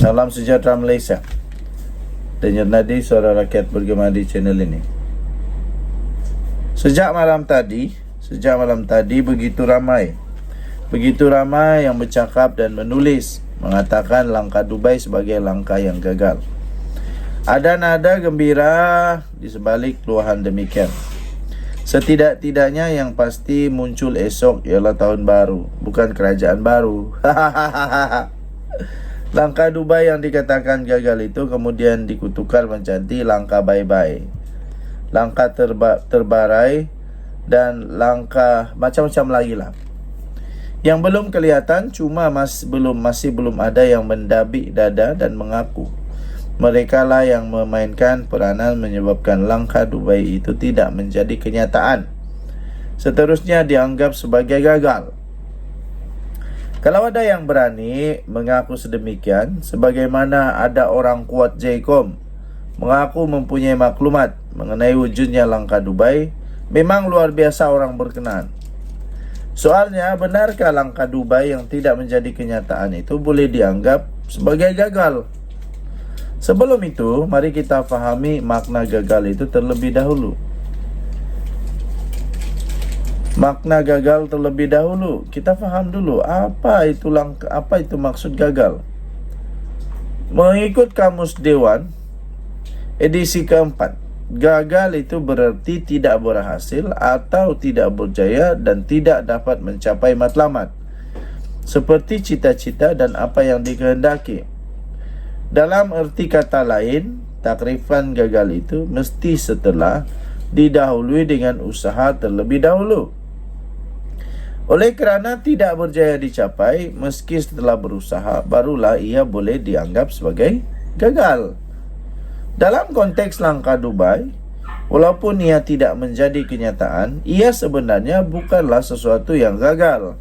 Salam sejahtera Malaysia. Denyut nadi suara rakyat bergema di channel ini. Sejak malam tadi begitu ramai yang bercakap dan menulis mengatakan langkah Dubai sebagai langkah yang gagal. Ada nada gembira di sebalik keluhan demikian. Setidak-tidaknya yang pasti muncul esok ialah tahun baru, bukan kerajaan baru. Langkah Dubai yang dikatakan gagal itu kemudian dikutukan menjadi langkah bye-bye, langkah terbarai, dan langkah macam-macam lagi lah. Yang belum kelihatan cuma masih belum ada yang mendabik dada dan mengaku mereka lah yang memainkan peranan menyebabkan langkah Dubai itu tidak menjadi kenyataan. Seterusnya dianggap sebagai gagal. Kalau ada yang berani mengaku sedemikian, sebagaimana ada orang kuat JCOM mengaku mempunyai maklumat mengenai wujudnya langkah Dubai, memang luar biasa orang berkenan. Soalnya, benarkah langkah Dubai yang tidak menjadi kenyataan itu boleh dianggap sebagai gagal? Sebelum itu, mari kita fahami makna gagal itu terlebih dahulu. Makna gagal terlebih dahulu. Kita faham dulu apa itu maksud gagal. Mengikut Kamus Dewan edisi keempat, gagal itu berarti tidak berhasil atau tidak berjaya dan tidak dapat mencapai matlamat, seperti cita-cita dan apa yang dikehendaki. Dalam erti kata lain, takrifan gagal itu mesti setelah didahului dengan usaha terlebih dahulu. Oleh kerana tidak berjaya dicapai meski setelah berusaha, barulah ia boleh dianggap sebagai gagal. Dalam konteks langkah Dubai, walaupun ia tidak menjadi kenyataan, ia sebenarnya bukanlah sesuatu yang gagal.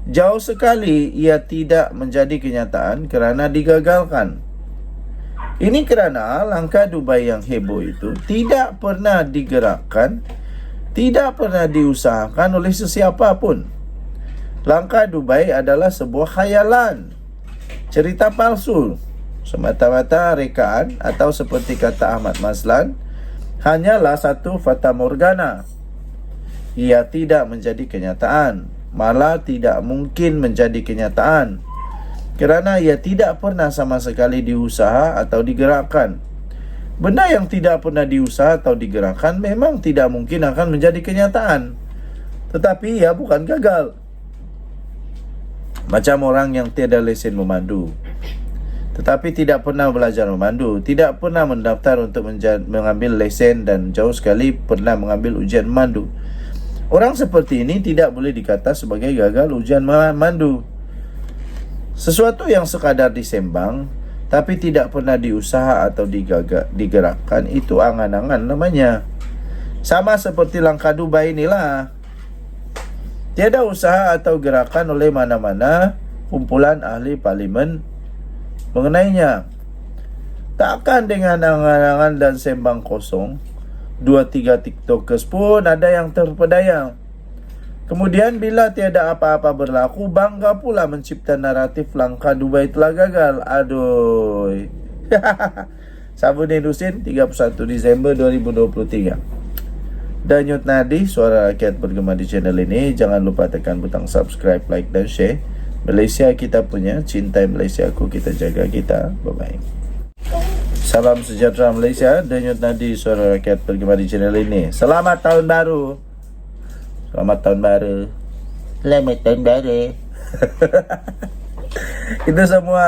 Jauh sekali ia tidak menjadi kenyataan kerana digagalkan. Ini kerana langkah Dubai yang heboh itu tidak pernah digerakkan, tidak pernah diusahakan oleh sesiapa pun. Langkah Dubai adalah sebuah khayalan, cerita palsu, semata-mata rekaan atau seperti kata Ahmad Mazlan, hanyalah satu fata morgana. Ia tidak menjadi kenyataan, malah tidak mungkin menjadi kenyataan, kerana ia tidak pernah sama sekali diusaha atau digerakkan. Benda yang tidak pernah diusaha atau digerakkan memang tidak mungkin akan menjadi kenyataan. Tetapi ia bukan gagal. Macam orang yang tiada lesen memandu, tetapi tidak pernah belajar memandu, tidak pernah mendaftar untuk mengambil lesen dan jauh sekali pernah mengambil ujian memandu. Orang seperti ini tidak boleh dikata sebagai gagal ujian memandu. Sesuatu yang sekadar disembang tapi tidak pernah diusaha atau digerakkan, itu angan-angan namanya. Sama seperti langkah Dubai inilah. Tiada usaha atau gerakan oleh mana-mana kumpulan ahli parlimen mengenainya. Takkan dengan angan-angan dan sembang kosong, 2-3 tiktokers pun ada yang terpedaya. Kemudian bila tiada apa-apa berlaku, bangga pula mencipta naratif langkah Dubai telah gagal. Aduh. Sabuddin Husin, 31 Disember 2023. Denyut nadi suara rakyat bergema di channel ini. Jangan lupa tekan butang subscribe, like dan share. Malaysia kita punya, cintai Malaysia aku, kita jaga kita. Bye-bye. Salam sejahtera Malaysia. Denyut nadi suara rakyat bergema di channel ini. Selamat tahun baru. Selamat tahun baru. Selamat tahun baru. Itu semua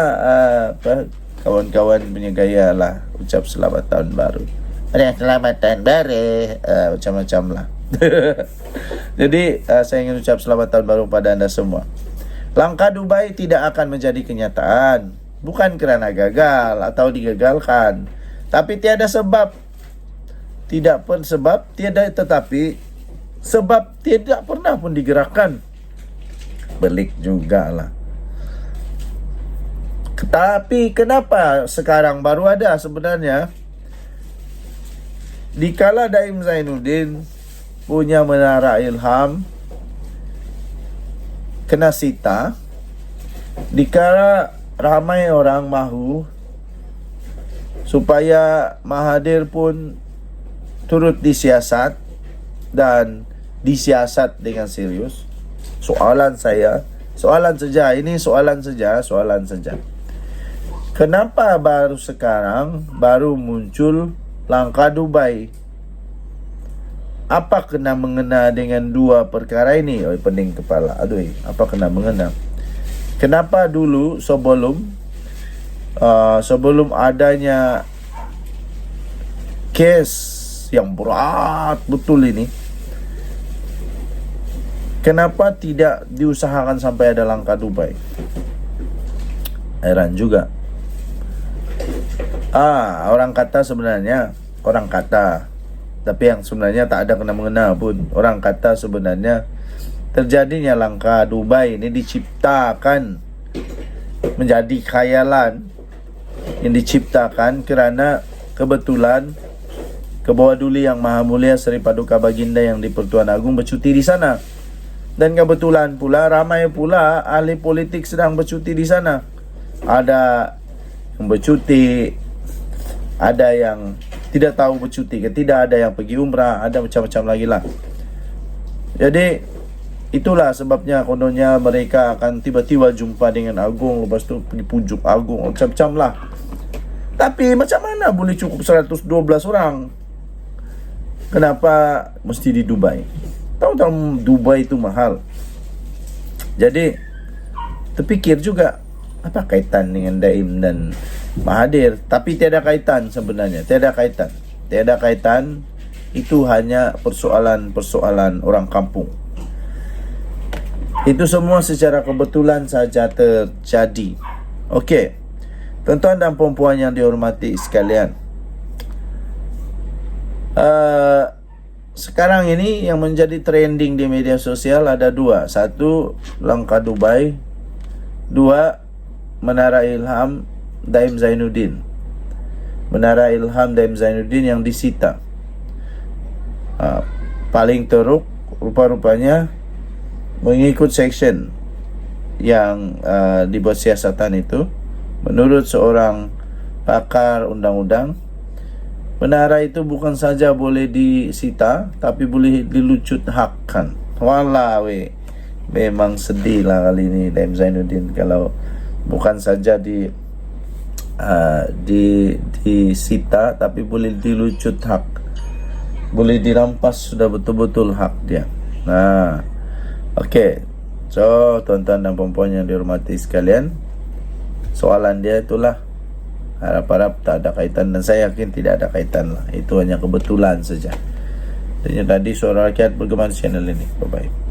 kawan-kawan punya gaya lah ucap selamat tahun baru. Ada selamat tahun baru, macam-macam lah. Jadi saya ingin ucap selamat tahun baru pada anda semua. Langkah Dubai tidak akan menjadi kenyataan, bukan kerana gagal atau digagalkan, tapi tiada sebab. Tidak pun sebab, tiada tetapi sebab tidak pernah pun digerakkan. Belik jugalah. Tapi kenapa sekarang baru ada sebenarnya? Dikala Daim Zainuddin punya Menara Ilham kena sita, dikala ramai orang mahu supaya Mahathir pun turut disiasat dan disiasat dengan serius. Soalan saja, ini soalan saja. Kenapa baru sekarang baru muncul langkah Dubai? Apa kena mengena dengan dua perkara ini? Oi, pening kepala. Aduh, apa kena mengena? Kenapa dulu sebelum adanya kes yang berat betul ini, kenapa tidak diusahakan sampai ada langkah Dubai? Heran juga. Orang kata, tapi yang sebenarnya tak ada kena-mengena pun. Orang kata sebenarnya terjadinya langkah Dubai ini diciptakan, menjadi khayalan yang diciptakan kerana kebetulan Kebawah Duli Yang Maha Mulia Seri Paduka Baginda yang di-Pertuan Agong bercuti di sana. Dan kebetulan pula ramai pula ahli politik sedang bercuti di sana. Ada yang bercuti, ada yang tidak tahu bercuti ke tidak, ada yang pergi umrah, ada macam-macam lagi lah. Jadi itulah sebabnya kononnya mereka akan tiba-tiba jumpa dengan Agong, lepas tu pergi pujuk Agong, macam-macam lah. Tapi macam mana boleh cukup 112 orang? Kenapa mesti di Dubai? Tahu-tahu Dubai itu mahal. Jadi terfikir juga, apa kaitan dengan Daim dan Mahathir? Tapi tiada kaitan sebenarnya. Tiada kaitan. Itu hanya persoalan orang kampung. Itu semua secara kebetulan saja terjadi. Okey. Tuan-tuan dan puan-puan yang dihormati sekalian, sekarang ini yang menjadi trending di media sosial ada dua. Satu, langkah Dubai. Dua, Menara Ilham Daim Zainuddin. Menara Ilham Daim Zainuddin yang disita. Paling teruk rupa-rupanya mengikut section yang dibuat siasatan itu. Menurut seorang pakar undang-undang, menara itu bukan saja boleh disita, tapi boleh dilucut hakkan. Walah weh, memang sedih lah kali ini Daim Zainuddin kalau bukan saja disita, tapi boleh dilucut hak, boleh dirampas sudah betul-betul hak dia. Okey. So, tuan-tuan dan puan-puan yang dihormati sekalian, soalan dia itulah, harap-harap tak ada kaitan, dan saya yakin tidak ada kaitan lah. Itu hanya kebetulan saja. Dan yang tadi Suara Rakyat bergema channel ini. Bye-bye.